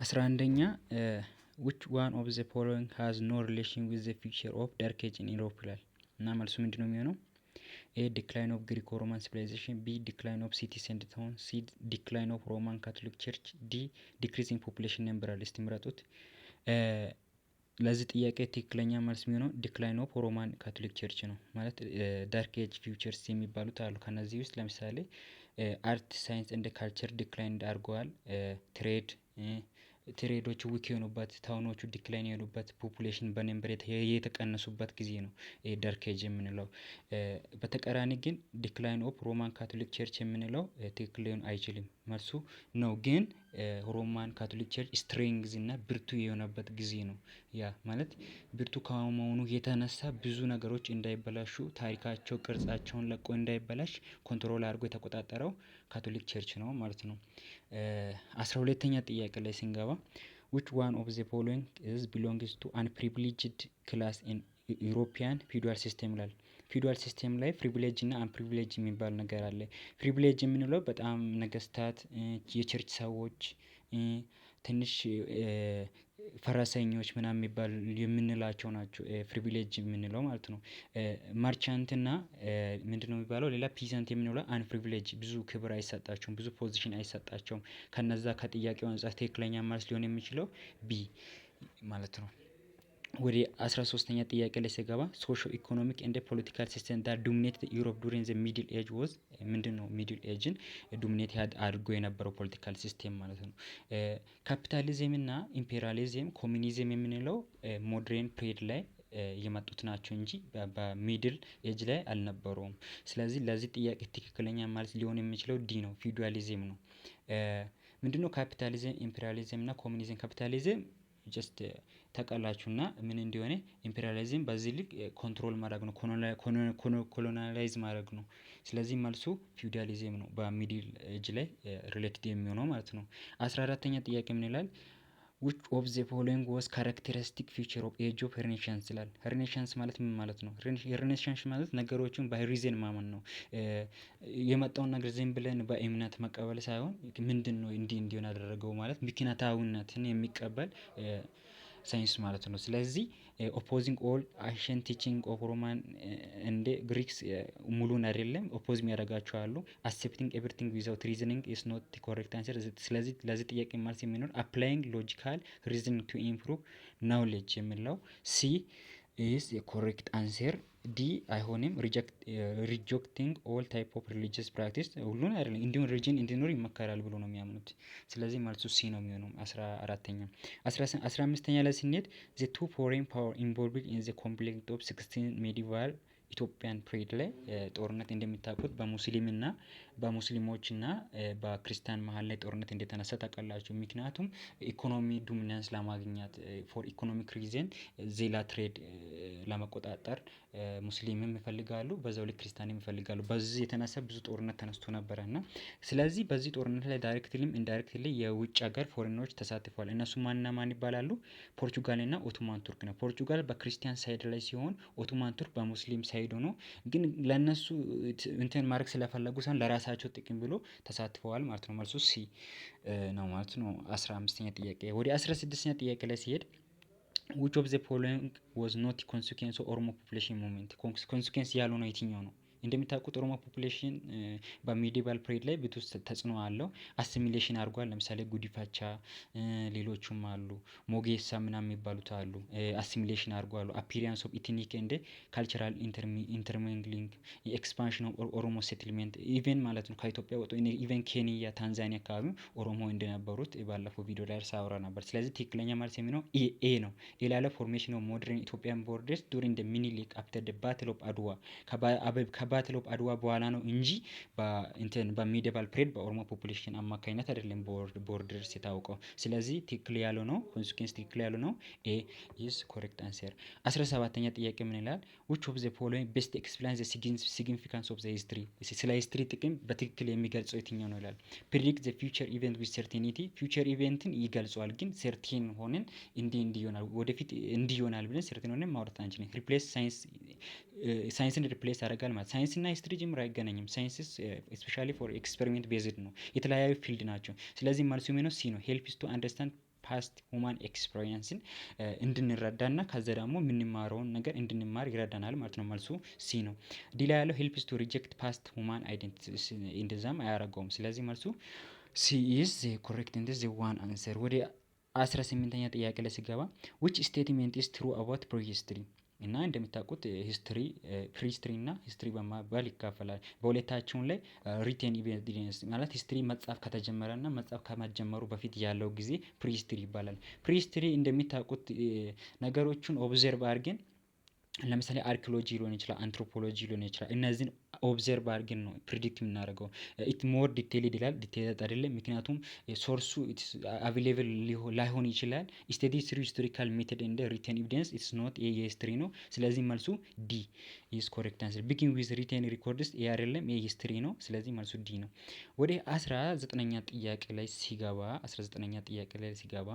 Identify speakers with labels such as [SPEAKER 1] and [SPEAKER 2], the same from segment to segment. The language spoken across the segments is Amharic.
[SPEAKER 1] 11ኛ which one of the following has no relation with the future of dark age in Europe ይላል እና መልሱ ምንድነው የሚሆነው? ኤ ዲክላይን ኦፍ ግሪክ ሮማን ሲቪላይዜሽን፣ ቢ ዲክላይን ኦፍ ሲቲስ ኤንድ ታውን፣ ሲ ዲክላይን ኦፍ ሮማን ካቶሊክ ቸርች፣ ዲ ዲክሪዝ ኢን ፖፑሌሽን ነምበር አለ። እስቲ ምረጡት። ለዚህ ጥያቄ ትክክለኛ መልስ የሚሆነው ዲክላይን ኦፍ ሮማን ካቶሊክ ቸርች ነው። ማለት ዳርክ ኤጅ ፊውቸርስ የሚባሉት አሉ። ከነዚህ ውስጥ ለምሳሌ አርት፣ ሳይንስ እንደ ካልቸር ዲክላይን አድርገዋል። ትሬዶቹ ዊክ የሆኑበት፣ ታውኖቹ ዲክላይን የሆኑበት፣ ፖፑሌሽን በነምበር የተቀነሱበት ጊዜ ነው ዳርክ ኤጅ የምንለው። በተቃራኒ ግን ዲክላይን ኦፍ ሮማን ካቶሊክ ቸርች የምንለው ትክክል ሊሆን አይችልም። መልሱ ነው ግን ሮማን ካቶሊክ ቸርች ስትሬንግዝ እና ብርቱ የሆነበት ጊዜ ነው። ያ ማለት ብርቱ ከመሆኑ የተነሳ ብዙ ነገሮች እንዳይበላሹ፣ ታሪካቸው ቅርጻቸውን ለቆ እንዳይበላሽ ኮንትሮል አድርጎ የተቆጣጠረው ካቶሊክ ቸርች ነው ማለት ነው። 12ኛ ጥያቄ ላይ ስንገባ which one of the following is belongs to unprivileged class in European feudal system ይላል። ፊውዳል ሲስቴም ላይ ፕሪቪሌጅ እና አንፕሪቪሌጅ የሚባል ነገር አለ። ፕሪቪሌጅ የምንለው በጣም ነገስታት፣ የቸርች ሰዎች፣ ትንሽ ፈረሰኞች ምናምን የሚባል የምንላቸው ናቸው ፕሪቪሌጅ የምንለው ማለት ነው። ማርቻንት እና ምንድነው የሚባለው ሌላ ፒዘንት የምንለው አንፕሪቪሌጅ፣ ብዙ ክብር አይሰጣቸውም፣ ብዙ ፖዚሽን አይሰጣቸውም። ከነዛ ከጥያቄው አንፃር ትክክለኛ መልስ ሊሆን የሚችለው ቢ ማለት ነው። ወደ 13ኛ ጥያቄ ላይ ስገባ ሶሾ ኢኮኖሚክ ኤንድ ፖለቲካል ሲስተም ዳት ዶሚኔት ዩሮፕ ዱሪንግ ዘ ሚድል ኤጅ ወዝ ምንድነው? ሚድል ኤጅን ዶሚኔት አድርጎ የነበረው ፖለቲካል ሲስተም ማለት ነው። ካፒታሊዝም እና ኢምፔሪያሊዝም፣ ኮሚኒዝም የምንለው ሞደርን ፒሪድ ላይ የመጡት ናቸው እንጂ በሚድል ኤጅ ላይ አልነበሩም። ስለዚህ ለዚህ ጥያቄ ትክክለኛ ማለት ሊሆን የሚችለው ዲ ነው፣ ፊውዳሊዝም ነው። ምንድነው ካፒታሊዝም፣ ኢምፔሪያሊዝም እና ኮሚኒዝም? ካፒታሊዝም ጀስት ተቀላችሁና ምን እንደሆነ፣ ኢምፔሪያሊዝም በዚህ ልክ ኮንትሮል ማድረግ ነው፣ ኮሎናላይዝ ማድረግ ነው። ስለዚህ መልሱ ፊውዳሊዝም ነው፣ በሚድል ኤጅ ላይ ሪሌትድ የሚሆነው ማለት ነው። 14ኛ ጥያቄ ምን ይላል? which of the following was characteristic feature of age of renaissance ይላል። ሬኔሳንስ ማለት ምን ማለት ነው? ሬኔሳንስ ማለት ነገሮችን በሪዝን ማመን ነው። የመጣውን ነገር ዝም ብለን በእምነት መቀበል ሳይሆን ምንድነው እንዲህ እንዲሆን ያደረገው ማለት ምክንያታዊነትን የሚቀበል ሳይንስ ማለት ነው። ስለዚህ ኦፖዚንግ ኦል አንሸንት ቲቺንግ ኦፍ ሮማን እንደ ግሪክስ ሙሉን አይደለም ኦፖዝ የሚያደርጋቸው አሉ። አክሴፕቲንግ ኤቭሪቲንግ ዊዛውት ሪዝኒንግ ኢዝ ኖት ዘ ኮሬክት አንሰር። ስለዚህ ለዚህ ጥያቄ መልስ የሚኖር አፕላይንግ ሎጂካል ሪዝኒንግ ቱ ኢምፕሩቭ ናውሌጅ የሚለው ሲ ኢዝ የኮሬክት አንሰር። ዲ አይሆንም። ሪጀክቲንግ ኦል ታይፕ ኦፍ ሪሊጂየስ ፕራክቲስ ሁሉን አይደለም እንዲሁም ሪጅን እንዲኖር ይመከራል ብሎ ነው የሚያምኑት። ስለዚህ መልሱ ሲ ነው የሚሆነው። 14ኛ 15ኛ ላይ ስንሄድ ዘ ቱ ፎሬን ፓወር ኢንቮልቭድ ኢን ዘ ኮንፍሊክት ኦፍ 16 ሜዲቫል ኢትዮጵያን ፒሪድ ላይ ጦርነት እንደሚታወቁት በሙስሊምና በሙስሊሞችና በክርስቲያን መሀል ላይ ጦርነት እንደተነሳ ታውቃላችሁ። ምክንያቱም ኢኮኖሚ ዶሚናንስ ለማግኘት ፎር ኢኮኖሚክ ሪዝን ዜላ ትሬድ ለመቆጣጠር ሙስሊምም ይፈልጋሉ፣ በዛው ልክ ክርስቲያንም ይፈልጋሉ። በዚህ የተነሳ ብዙ ጦርነት ተነስቶ ነበረ እና ስለዚህ በዚህ ጦርነት ላይ ዳይሬክትሊም ኢንዳይሬክትሊ የውጭ ሀገር ፎሬኖች ተሳትፏል። እነሱ ማንና ማን ይባላሉ? ፖርቹጋል እና ኦቶማን ቱርክ ነው። ፖርቹጋል በክርስቲያን ሳይድ ላይ ሲሆን ኦቶማን ቱርክ በሙስሊም ሳይድ ሆኖ ግን ለነሱ እንትን ማድረግ ስለፈለጉ ሳይሆን ለራሳቸው ጥቅም ብሎ ተሳትፈዋል ማለት ነው። መልሱ ሲ ነው ማለት ነው። 15ኛ ጥያቄ ወደ 16ኛ ጥያቄ ላይ ሲሄድ which of the following was not consequence of ኦሮሞ ፖፑሌሽን ሙቭመንት? ኮንሲኩዌንስ ያልሆነው የትኛው ነው? እንደሚታወቁት ኦሮሞ ፖፑሌሽን በሚዲቫል ፒሪድ ላይ ብዙ ተጽዕኖ አለው። አሲሚሌሽን አድርጓል። ለምሳሌ ጉዲፋቻ፣ ሌሎቹም አሉ ሞጌሳ ምናምን የሚባሉት አሉ። አሲሚሌሽን አድርጓሉ። አፒሪያንስ ኦፍ ኢትኒክ እንደ ካልቸራል ኢንተርሚንግሊንግ፣ የኤክስፓንሽን ኦፍ ኦሮሞ ሴትልሜንት ኢቨን ማለት ነው ከኢትዮጵያ ወጥቶ ኢቨን ኬንያ፣ ታንዛኒያ አካባቢ ኦሮሞ እንደነበሩት ባለፈው ቪዲዮ ላይ ሳወራ ነበር። ስለዚህ ትክክለኛ ማለት የሚሆነው ኤ ነው። ሌላ ላይ ፎርሜሽን ኦፍ ሞደርን ኢትዮጵያን ቦርደርስ ዱሪንግ ዘ ሚኒሊክ አፍተር ዘ ባትል ኦፍ አድዋ ከባትል ኦፍ አድዋ በኋላ ነው እንጂ በሚዲቫል ፒሪድ በኦሮሞ ፖፑሌሽን አማካኝነት አይደለም ቦርደርስ የታወቀው። ስለዚህ ትክክል ያለው ነው ኮንሲኩዌንስ ትክክል ያለው ነው ኤ ኢዝ ኮሬክት አንሰር። 17ኛ ጥያቄ ምን ይላል? which of the following best explains the significance of the history? ስለ ሂስትሪ ጥቅም በትክክል የሚገልጸው የትኛው ነው ይላል። predict the future event with certainty ፊውቸር ኢቨንትን ይገልጸዋል ግን ሰርቴን ሆነን እንዲህ ይሆናል ወደፊት እንዲህ ይሆናል ብለን ሰርቴን ሆነን ማውራት አንችልም። ሪፕሌስ ሳይንስን ሪፕሌስ ያደርጋል ማለት ሳይንስ እና ሂስትሪ ጅምር አይገናኝም። ሳይንስ ስፔሻሊ ፎር ኤክስፐሪሜንት ቤዝድ ነው፣ የተለያዩ ፊልድ ናቸው። ስለዚህ መልሱ የሚሆነው ሲ ነው። ሄልፕስ ቱ አንደርስታንድ ፓስት ሁማን ኤክስፔሪየንስን እንድንረዳና ከዛ ደግሞ የምንማረውን ነገር እንድንማር ይረዳናል ማለት ነው። መልሱ ሲ ነው። ዲ ላይ ያለው ሄልፕስ ቱ ሪጀክት ፓስት ሁማን አይደንቲቲስ እንደዛም አያረገውም። ስለዚህ መልሱ ሲ ኢዝ ዘ ኮሬክት ኤንድ ዘ ዋን አንሰር። ወደ 18ኛ ጥያቄ ላይ ሲገባ which statement is true about prehistory እና እንደምታውቁት ሂስትሪ ፕሪሂስትሪ እና ሂስትሪ በማባል ይካፈላል። በሁለታቸውም ላይ ሪቴን ኤቪደንስ ማለት ሂስትሪ መጻፍ ከተጀመረ እና መጻፍ ከመጀመሩ በፊት ያለው ጊዜ ፕሪሂስትሪ ይባላል። ፕሪሂስትሪ እንደሚታውቁት ነገሮችን ኦብዘርቭ አድርገን ለምሳሌ አርኪኦሎጂ ሊሆን ይችላል፣ አንትሮፖሎጂ ሊሆን ይችላል። እነዚህን ኦብዘርቭ አድርገን ነው ፕሪዲክት የምናደርገው። ኢት ሞር ዲቴይልድ ይላል። ዲቴይልድ አይደለም፣ ምክንያቱም ሶርሱ አቬሌብል ላይሆን ይችላል። ስቴዲ ስሩ ሂስቶሪካል ሜተድ እንደ ሪቴን ኤቪደንስ ኢትስ ኖት የሂስትሪ ነው። ስለዚህ መልሱ ዲ ኢዝ ኮሬክት አንሰር። ቢጊን ዊዝ ሪቴን ሪኮርድስ ኤ አይደለም የሂስትሪ ነው። ስለዚህ መልሱ ዲ ነው። ወደ 19ኛ ጥያቄ ላይ ሲገባ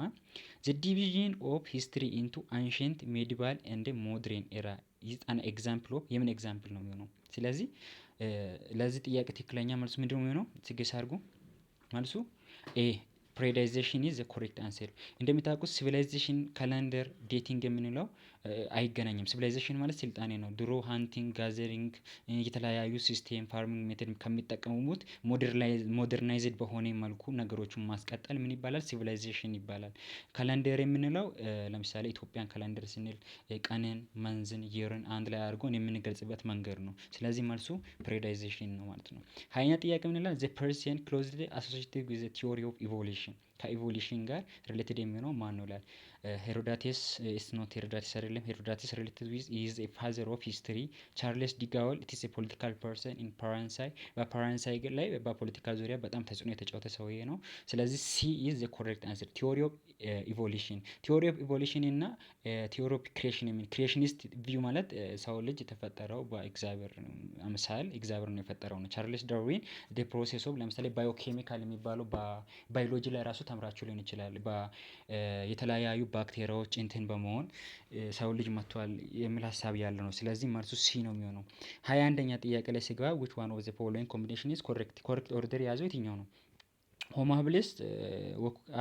[SPEAKER 1] ዘ ዲቪዥን ኦፍ ሂስትሪ ኢንቱ አንሸንት ሜዲቫል ኤንድ ሞደርን ኤራ ኢዝ አን ኤግዛምፕል ኦፍ የምን ኤግዛምፕል ነው የሚሆነው? ስለዚህ ለዚህ ጥያቄ ትክክለኛ መልሱ ምንድነው የሚሆነው? ትግስ አድርጉ። መልሱ ኤ ፕሬዳይዜሽን ኢዝ ዘ ኮሬክት አንሰር። እንደሚታወቁት ሲቪላይዜሽን ካላንደር ዴቲንግ የምንለው አይገናኝም። ሲቪላይዜሽን ማለት ስልጣኔ ነው። ድሮ ሃንቲንግ ጋዘሪንግ የተለያዩ ሲስቴም ፋርሚንግ ሜተድ ከሚጠቀሙት ሞደርናይዝድ በሆነ መልኩ ነገሮችን ማስቀጠል ምን ይባላል? ሲቪላይዜሽን ይባላል። ካላንደር የምንለው ለምሳሌ ኢትዮጵያን ካላንደር ስንል ቀንን፣ መንዝን፣ የርን አንድ ላይ አድርጎን የምንገልጽበት መንገድ ነው። ስለዚህ መልሱ ፕሬዳይዜሽን ነው ማለት ነው። ሀያኛ ጥያቄ ምን ይላል? ዘ ፐርሰን ክሎዝሊ አሶሲኤትድ ዊዝ ዘ ቲዮሪ ኦፍ ኢቮሉሽን ከኢቮሉሽን ጋር ሪሌትድ የሚሆነው ማን ነው ይላል። ሄሮዳቴስ ኢስ ኖት ሄሮዳቴስ አይደለም። ሄሮዳቴስ ሪሌትድ ዊዝ ኢዝ ኤ ፋዘር ኦፍ ሂስትሪ። ቻርልስ ዲጋውል ኢትስ ኤ ፖለቲካል ፐርሰን ኢን ፈረንሳይ። በፈረንሳይ ላይ በፖለቲካ ዙሪያ በጣም ተጽዕኖ የተጫወተ ሰውዬ ነው። ስለዚህ ሲ ኢዝ ዘ ኮሬክት አንሰር። ቲዮሪ ኦፍ ኢቮሉሽን እና ቲዮሪ ኦፍ ክሪኤሽን የሚል ክሪኤሽኒስት ቪው ማለት ሰው ልጅ የተፈጠረው በእግዚአብሔር አምሳል እግዚአብሔር ነው የፈጠረው ነው። ቻርልስ ዳርዊን ዘ ፕሮሴስ ኦፍ ለምሳሌ ባዮኬሚካል የሚባለው ባዮሎጂ ላይ ራሱ ተምራችሁ ሊሆን ይችላል። የተለያዩ ባክቴሪያዎች እንትን በመሆን ሰው ልጅ መጥቷል የሚል ሀሳብ ያለ ነው። ስለዚህ መልሱ ሲ ነው የሚሆነው። 21ኛ ጥያቄ ላይ ሲገባ which one of the following combination is correct? ኮሬክት ኦርደር የያዘው የትኛው ነው? ሆሞ ሃቢሊስ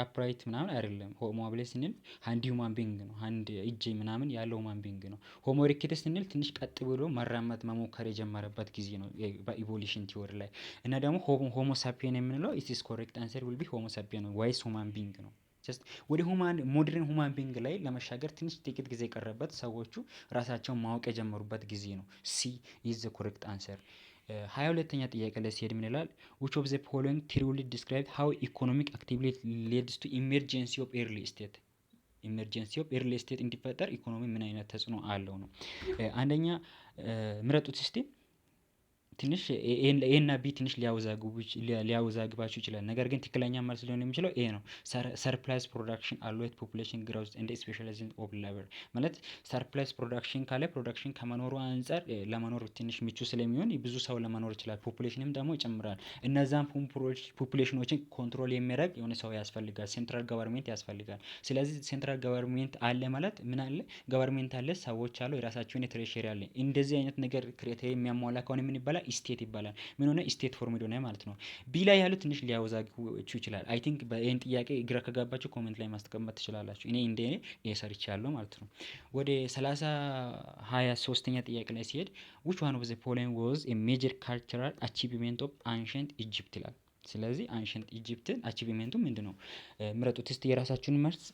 [SPEAKER 1] አፕራይት ምናምን አይደለም። ሆሞ ሃቢሊስ ስንል አንድ ሂውማን ቢንግ ነው። አንድ እጅ ምናምን ያለው ሁማን ቢንግ ነው። ሆሞ ኢሬክተስ ስንል ትንሽ ቀጥ ብሎ መራመድ መሞከር የጀመረበት ጊዜ ነው በኢቮሉሽን ቲዎሪ ላይ። እና ደግሞ ሆሞ ሳፒየን የምንለው ኢትስ ኮሬክት አንሰር ዊል ቢ ሆሞ ሳፒየን ነው፣ ዋይስ ሁማን ቢንግ ነው። ጀስት ወደ ሞደርን ሁማን ቢንግ ላይ ለመሻገር ትንሽ ጥቂት ጊዜ የቀረበት ሰዎቹ ራሳቸውን ማወቅ የጀመሩበት ጊዜ ነው። ሲ ኢዝ ዘ ኮሬክት አንሰር። 22ኛ ጥያቄ ላይ ሲሄድ ምን ይላል? which of the following truly describe how economic activity leads to emergency of early state? ኢመርጀንሲ ኦፍ ኤርሊ ስቴት እንዲፈጠር ኢኮኖሚ ምን አይነት ተጽዕኖ አለው ነው። አንደኛ ምረጡት እስቲ። ትንሽ ኤ እና ቢ ትንሽ ሊያወዛግባችሁ ይችላል። ነገር ግን ትክክለኛ መልስ ሊሆን የሚችለው ኤ ነው። ሰርፕላይዝ ፕሮዳክሽን አሎት ፖፑሌሽን ግሮዝ ኤንድ ስፔሻላይዜሽን ኦፍ ሌበር ማለት ሰርፕላይዝ ፕሮዳክሽን ካለ ፕሮዳክሽን ከመኖሩ አንጻር ለመኖር ትንሽ ምቹ ስለሚሆን ብዙ ሰው ለመኖር ይችላል። ፖፑሌሽንም ደግሞ ይጨምራል። እነዛን ፖፑሌሽኖችን ኮንትሮል የሚያደርግ የሆነ ሰው ያስፈልጋል። ሴንትራል ገቨርንሜንት ያስፈልጋል። ስለዚህ ሴንትራል ገቨርንሜንት አለ ማለት ምን አለ? ገቨርንሜንት አለ፣ ሰዎች አሉ፣ የራሳቸውን ትሬሸሪ አለ። እንደዚህ አይነት ነገር ክሬቴሪያ የሚያሟላ ከሆነ ምን ይባላል? ስቴት ይባላል። ምን ሆነ? ስቴት ፎርምድ ሆነ ማለት ነው። ቢ ላይ ያሉት ትንሽ ሊያወዛግባችሁ ይችላል። አይ ቲንክ ይህን ጥያቄ ግራ ከጋባችሁ ኮሜንት ላይ ማስቀመጥ ትችላላችሁ። እኔ እንደ ሰርቻለሁ ማለት ነው። ወደ 23ኛ ጥያቄ ላይ ሲሄድ which one of the following was a major cultural achievement of ancient Egypt ይላል። ስለዚህ አንሸንት ኢጂፕትን አቺቭመንቱ ምንድነው? ምረጡት እስቲ የራሳችሁን መልስ።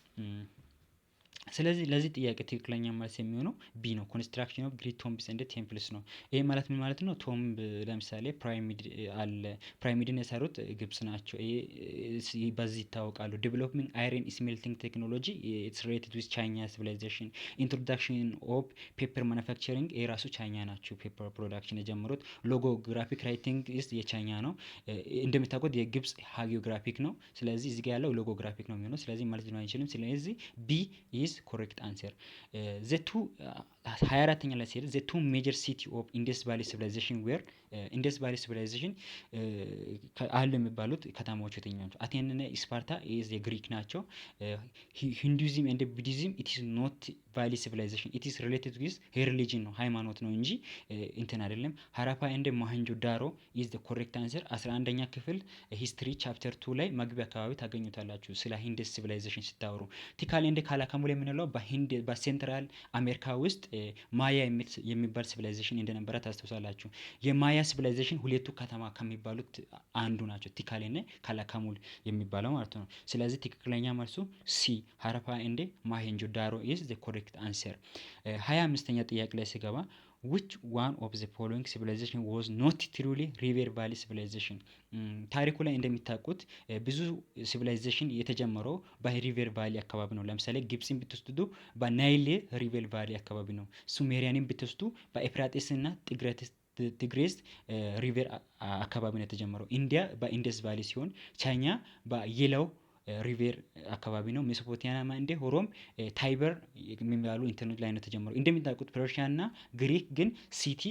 [SPEAKER 1] ስለዚህ ለዚህ ጥያቄ ትክክለኛ መልስ የሚሆነው ቢ ነው። ኮንስትራክሽን ኦፍ ግሬት ቶምብስ ኤንድ ቴምፕልስ ነው። ይሄ ማለት ምን ማለት ነው? ቶምብ ለምሳሌ ፒራሚድ አለ። ፒራሚድን የሰሩት ግብጽ ናቸው። ይሄ በዚህ ይታወቃሉ። ዴቨሎፒንግ አይረን ስሜልቲንግ ቴክኖሎጂ ኢትስ ሪሌትድ ዊዝ ቻይና ሲቪላይዜሽን። ኢንትሮዳክሽን ኦፍ ፔፐር ማኑፋክቸሪንግ የራሱ ቻይና ናቸው ፔፐር ፕሮዳክሽን የጀመሩት። ሎጎግራፊክ ራይቲንግ ኢስ የቻይና ነው። እንደምታውቁት የግብጽ ሃጊዮግራፊክ ነው። ስለዚህ እዚህ ጋር ያለው ሎጎግራፊክ ነው የሚሆነው። ስለዚህ ማለት ነው አይችልም። ስለዚህ ቢ ኢዝ ኢዝ ኮሬክት አንሰር። ዘቱ 24ኛ ላይ ሲሄድ ዘቱ ሜጀር ሲቲ ኦፍ ኢንደስ ቫሊ ሲቪላይዜሽን ዌር ኢንደስ ቫሊ ሲቪላይዜሽን አሉ የሚባሉት ከተማዎች የትኛው ናቸው? አቴንና ስፓርታ ኢዝ የግሪክ ናቸው። ሂንዱይዝም ኤንድ ቡዲዝም ኢት ኢዝ ኖት ቫሊ ሲቪላይዜሽን ኢት ኢዝ ሪሌትድ ዊዝ ሪሊጅን ነው ሃይማኖት ነው እንጂ እንትን አይደለም። ሀራፓ ኤንድ ሞሄንጆ ዳሮ ኢዝ ዘ ኮሬክት አንሰር። 11ኛ ክፍል ሂስትሪ ቻፕተር 2 ላይ መግቢያ አካባቢ ታገኙታላችሁ ስለ ሂንደስ ሲቪላይዜሽን ስታወሩ። ቲካሊ ኤንድ ካላካሙሌ የምንለው በሴንትራል አሜሪካ ውስጥ ማያ የሚባል ሲቪላይዜሽን እንደነበረ ታስታውሳላችሁ። የማያ ሲቪላይዜሽን ሁለቱ ከተማ ከሚባሉት አንዱ ናቸው፣ ቲካሊ እና ካላካሙል የሚባለው ማለት ነው። ስለዚህ ትክክለኛ መልሱ ሲ ሀራፓ ኤንድ ሞሄንጆ ዳሮ ኢዝ ዘ ኮሬክት አንሰር። 25ኛ ጥያቄ ላይ ሲገባ which one of the following civilization was not truly river valley civilization? ታሪኩ ላይ እንደሚታውቁት ብዙ ሲቪላይዜሽን የተጀመረው በሪቨር ቫሊ አካባቢ ነው። ለምሳሌ ግብፅን ብትወስዱ በናይል ሪቨር ቫሊ አካባቢ ነው። ሱሜሪያንን ብትወስዱ በኤፍራጤስ እና ቲግሬስ ሪቨር አካባቢ ነው የተጀመረው። ኢንዲያ በኢንደስ ቫሊ ሲሆን ቻይና በየለው ሪቨር አካባቢ ነው። ሜሶፖታሚያ እንደ ሆሮም ታይበር የሚባሉ ኢንተርኔት ላይ ነው የተጀመረው። እንደሚታወቁት ፐርሺያ እና ግሪክ ግን ሲቲ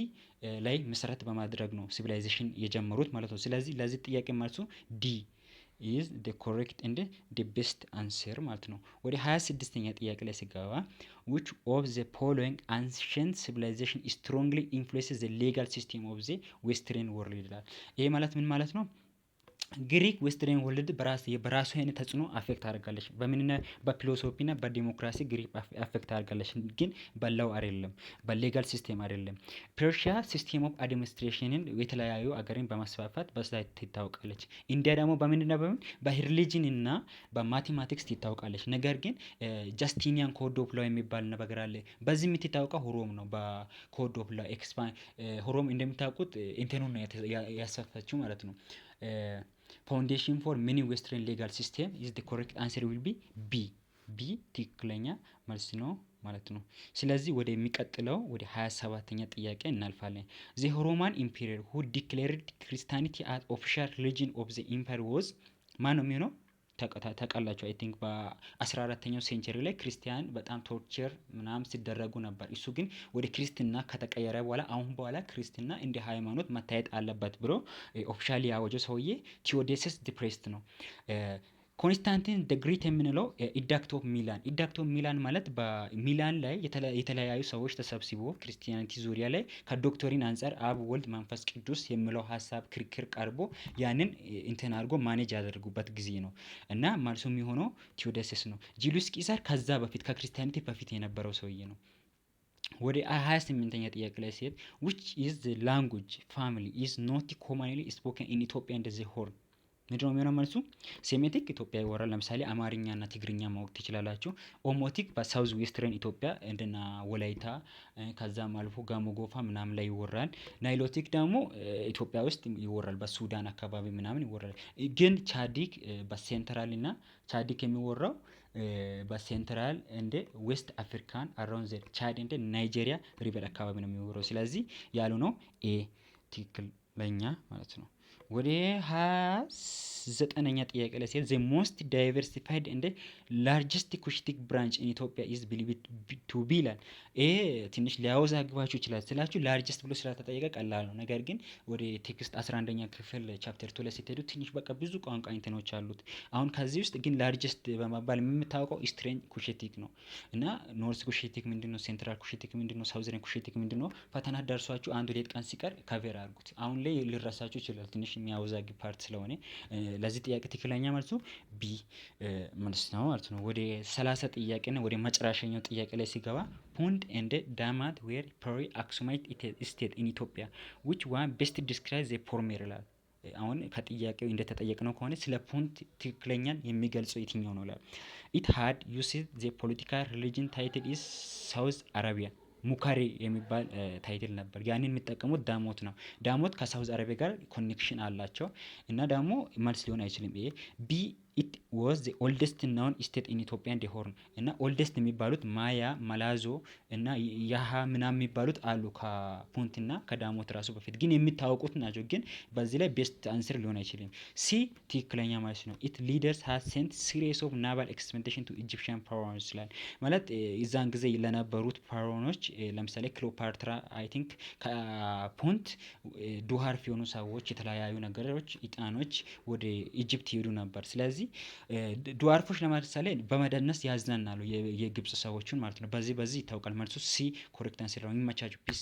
[SPEAKER 1] ላይ መሰረት በማድረግ ነው ሲቪላይዜሽን የጀመሩት ማለት ነው። ስለዚህ ለዚህ ጥያቄ መልሱ ዲ ኢዝ the correct and the best answer ማለት ነው። ወደ 26ኛ ጥያቄ ላይ ሲገባ which of the following ancient civilization strongly influences the legal system of the western world ይላል። ይሄ ማለት ምን ማለት ነው? ግሪክ ዌስተርን ወርልድ በራሱ አይነት ተጽዕኖ አፌክት አድርጋለች። በምንና በፊሎሶፊና በዲሞክራሲ ግሪክ አፌክት አድርጋለች፣ ግን በላው አይደለም፣ በሌጋል ሲስተም አይደለም። ፐርሺያ ሲስተም ኦፍ አድሚኒስትሬሽንን የተለያዩ አገርን በማስፋፋት በዛ ትታወቃለች። ኢንዲያ ደግሞ በምንና በሪሊጅን እና በማቴማቲክስ ትታወቃለች። ነገር ግን ጃስቲኒያን ኮድ ኦፍ ላው የሚባል ነገር አለ። በዚህ የምትታወቀው ሮም ነው። በኮድ ኦፍ ላው ሮም እንደምታውቁት ኢንተርኑ ነው ያሰፋችው ማለት ነው። ፋውንዴሽን ፎር ሚኒ ዌስተርን ሌጋል ሲስተም ኢዝ ዘ ኮሬክት አንሰር ዊል ቢ ቢ ትክክለኛ መልስ ነው ማለት ነው። ስለዚህ ወደ የሚቀጥለው ወደ 27ኛ ጥያቄ እናልፋለን። ዘ ሮማን ኢምፔሪየር ሁ ዲክሌርድ ክሪስቲያኒቲ አስ ኦፊሻል ሪሊጅን ኦፍ ዘ ኢምፓየር ዋዝ ማን ነው የሚሆነው? ታውቃላችሁ። አይ ቲንክ በ14ኛው ሴንቸሪ ላይ ክርስቲያን በጣም ቶርቸር ምናምን ሲደረጉ ነበር። እሱ ግን ወደ ክርስትና ከተቀየረ በኋላ አሁን በኋላ ክርስትና እንደ ሃይማኖት መታየት አለበት ብሎ ኦፊሻሊ ያወጀው ሰውዬ ቲዮዴሲስ ዘ ፕሬስት ነው። ኮንስታንቲን ደ ግሬት የምንለው ኢዳክት ኦፍ ሚላን። ኢዳክት ኦፍ ሚላን ማለት በሚላን ላይ የተለያዩ ሰዎች ተሰብስቦ ክርስቲያኒቲ ዙሪያ ላይ ከዶክትሪን አንጻር አብ ወልድ መንፈስ ቅዱስ የሚለው ሀሳብ ክርክር ቀርቦ ያንን እንትን አድርጎ ማኔጅ ያደርጉበት ጊዜ ነው እና መልሱ የሚሆነው ቲዮዴሲስ ነው። ጁሊዩስ ቂሳር ከዛ በፊት ከክርስቲያኒቲ በፊት የነበረው ሰውዬ ነው። ወደ 28ኛ ጥያቄ ላይ ሲሄድ which is the language family is not commonly spoken in Ethiopia and the Horn? ምንድነው የሚሆነው መልሱ? ሴሜቲክ ኢትዮጵያ ይወራል። ለምሳሌ አማርኛና ትግርኛ ማወቅ ትችላላችሁ። ኦሞቲክ በሳውዝ ዌስተርን ኢትዮጵያ እንደና ወላይታ ከዛም አልፎ ጋሞ ጎፋ ምናምን ላይ ይወራል። ናይሎቲክ ደግሞ ኢትዮጵያ ውስጥ ይወራል፣ በሱዳን አካባቢ ምናምን ይወራል። ግን ቻዲክ በሴንትራል እና ቻዲክ የሚወራው በሴንትራል እንደ ዌስት አፍሪካን አራውንድ ዘ ቻድ እንደ ናይጄሪያ ሪቨር አካባቢ ነው የሚወራው። ስለዚህ ያሉ ነው ኤ ትክክለኛ ማለት ነው። ወደ 29ኛ ጥያቄ ላይ ሲሄድ ዘ ሞስት ዳይቨርሲፋይድ እንደ ላርጀስት ኩሽቲክ ብራንች ኢን ኢትዮጵያ ኢዝ ቢሊቭድ ቱ ቢ ይላል። ይሄ ትንሽ ሊያወዛግባችሁ ይችላል ስላችሁ ላርጀስት ብሎ ስለተጠየቀ ቀላል ነው። ነገር ግን ወደ ቴክስት 11ኛ ክፍል ቻፕተር 2 ላይ ስትሄዱ ትንሽ በቃ ብዙ ቋንቋ እንትኖች አሉት። አሁን ከዚህ ውስጥ ግን ላርጀስት በመባል የምታወቀው ኢስትሬን ኩሽቲክ ነው እና ኖርዝ ኩሽቲክ ምንድነው፣ ሴንትራል ኩሽቲክ ምንድነው፣ ሳውዘርን ኩሽቲክ ምንድነው፣ ፈተና ደርሷችሁ አንድ ሁለት ቀን ሲቀር ከቨር አድርጉት። አሁን ላይ ልረሳችሁ ይችላል ትንሽ የሚያወዛግብ ፓርት ስለሆነ ለዚህ ጥያቄ ትክክለኛ መልሱ ቢ መልስ ነው ማለት ነው። ወደ 30 ጥያቄና ወደ መጨረሻኛው ጥያቄ ላይ ሲገባ ፑንት ኤንድ ዳማት ዌር ፕሪ አክሱማይት ስቴት ኢን ኢትዮጵያ which one best describes the former ይላል። አሁን ከጥያቄው እንደተጠየቅነው ከሆነ ስለ ፑንት ትክክለኛን የሚገልጸው የትኛው ነው ይላል። it had used the political religion title is ሳውዝ አረቢያ ሙካሪ የሚባል ታይትል ነበር። ያንን የሚጠቀሙት ዳሞት ነው። ዳሞት ከሳውዝ አረቢያ ጋር ኮኔክሽን አላቸው እና ደግሞ መልስ ሊሆን አይችልም። ይሄ ቢ ኢት ዋዝ ዘ ኦልደስት ናውን ስቴት ኢን ኢትዮጵያ እንደ ሆርን እና ኦልደስት የሚባሉት ማያ፣ መላዞ እና ያሃ ምናምን የሚባሉት አሉ ከፑንት እና ከዳሞት ራሱ በፊት ግን የሚታወቁት ናቸው። ግን በዚህ ላይ ቤስት አንስር ሊሆን አይችልም። ሲ ትክክለኛ ማለት ነው። ኢት ሊደርስ ሃዝ ሴንት ሲሪየስ ኦፍ ናቫል ኤክስፔዲሽን ቱ ኢጂፕሽያን ፓራውንስ ይላል። ማለት እዛን ጊዜ ለነበሩት ፓራውኖች ለምሳሌ ክሊዮፓትራ አይ ቲንክ ከፑንት ዱሃርፍ የሆኑ ሰዎች የተለያዩ ነገሮች ኢጣኖች ወደ ኢጅፕት ይሄዱ ነበር። ስለዚህ ድዋርፎች ለምሳሌ በመደነስ ያዝናናሉ የግብጽ ሰዎችን ማለት ነው። በዚህ ይታወቃል። መልሱ ሲ ኮሬክት አንሰር ነው። የሚመቻችሁ ፒስ